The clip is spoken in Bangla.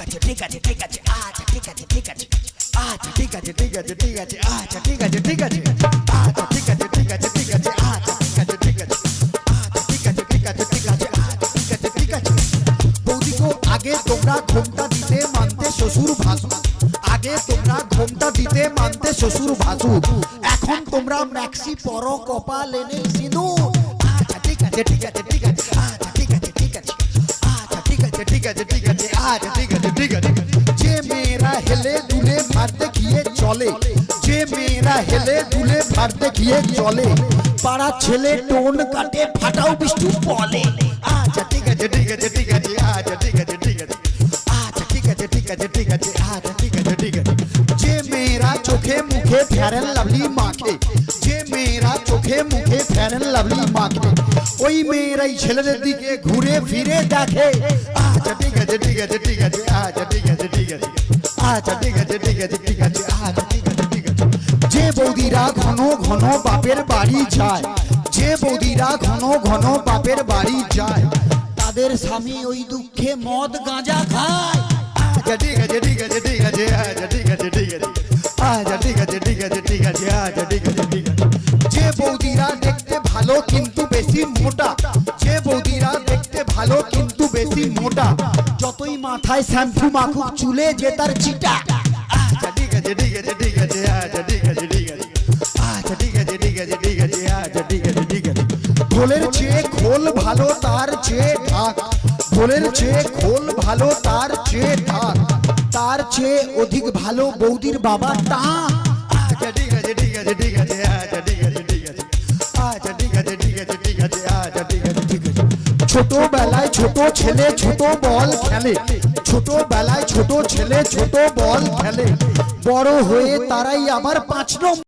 আছে ঠিক আছে ঠিক আছে আচ্ছা ঠিক আছে ঠিক আছে আচ্ছা ঠিক আছে ঠিক আছে ঠিক আছে আচ্ছা ঠিক আছে ঠিক আছে আচ্ছা ঠিক আছে ঠিক আছে ঠিক আছে আচ্ছা ঠিক আছে ঠিক আছে আচ্ছা ঠিক আছে ঠিক আছে ঠিক আছে আচ্ছা ঠিক আছে ঠিক আছে। বৌদি গো আগে তোমরা ঘোমটা দিতে মানতে শ্বশুর ভাসুর, আগে তোমরা ঘোমটা দিতে মানতে শ্বশুর ভাসুর, এখন তোমরা ম্যাক্সি পরো কপাল এনে সিঁদুর। আচ্ছা ঠিক আছে ঠিক আছে ঠিক আছে আচ্ছা ঠিক আছে ঠিক আছে আচ্ছা ঠিক আছে ঠিক আছে ঠিক আছে আচ্ছা ঠিক আছে ঠিক আছে। যে মেয়েরা হেলে দুলে ভার দেখিয়ে চলে, যে মেয়েরা হেলে দুলে ভার দেখিয়ে চলে, পাড়া ছেলে টোন কাটে ফাটাও বিষ্টু বলে। আচ্ছা ঠিক আছে ঠিক আছে ঠিক আছে আচ্ছা ঠিক আছে ঠিক আছে আচ্ছা ঠিক আছে ঠিক আছে ঠিক আছে আচ্ছা ঠিক আছে ঠিক আছে। যে মেয়েরা চোখে মুখে ফেয়ার এন্ড লাভলি মাখে, যে মেয়েরা চোখে মুখে ফেয়ার এন্ড লাভলি মাখে, ওই মেয়েরাই ছেলেদের দিকে ঘুরে ফিরে দেখে। আচ্ছা ঠিক আছে ঠিক আছে ঠিক আছে আচ্ছা ঠিক আছে ঠিক আছে আচ্ছা ঠিক আছে ঠিক আছে ঠিক আছে আচ্ছা ঠিক আছে ঠিক আছে। যে বৌদিরা ঘন ঘন বাপের বাড়ি যায়, যে বৌদিরা ঘন ঘন বাপের বাড়ি যায়, তাদের স্বামী ওই দুঃখে মদ গাঁজা খায়। আচ্ছা ঠিক আছে ঠিক আছে ঠিক আছে আচ্ছা ঠিক আছে ঠিক আছে আচ্ছা ঠিক আছে ঠিক আছে ঠিক আছে আচ্ছা ঠিক আছে ঠিক আছে। যে বৌদিরা দেখতে ভালো কিন্তু বেশি মোটা, যে বৌদিরা দেখতে ভালো কিন্তু বেশি মোটা, যতই মাথায় শ্যাম্পু মাখুক চুলে যে তার চিটা। আচ্ছা ঠিক আছে ঠিক আছে ঠিক আছে আচ্ছা ঠিক আছে ঠিক আছে আচ্ছা ঠিক আছে ঠিক আছে ঠিক আছে আচ্ছা ঠিক আছে ঠিক আছে। ঢোলের চেয়ে খোল ভালো তার চেয়ে ঢাক, ঢোলের চেয়ে খোল ভালো তার চেয়ে ঢাক, তার চেয়ে অধিক ভালো বৌদির বাবা টাক। আচ্ছা ঠিক আছে ঠিক আছে ঠিক আছে আচ্ছা ঠিক আছে ঠিক আছে আচ্ছা ঠিক আছে ঠিক আছে ঠিক আছে আচ্ছা ঠিক আছে ঠিক আছে। ছোটবেলায় ছোট ছেলে ছোট বল খেলে, ছোটবেলায় ছোট ছেলে ছোট বল খেলে, বড় হয়ে তারাই আবার 5 নম্বর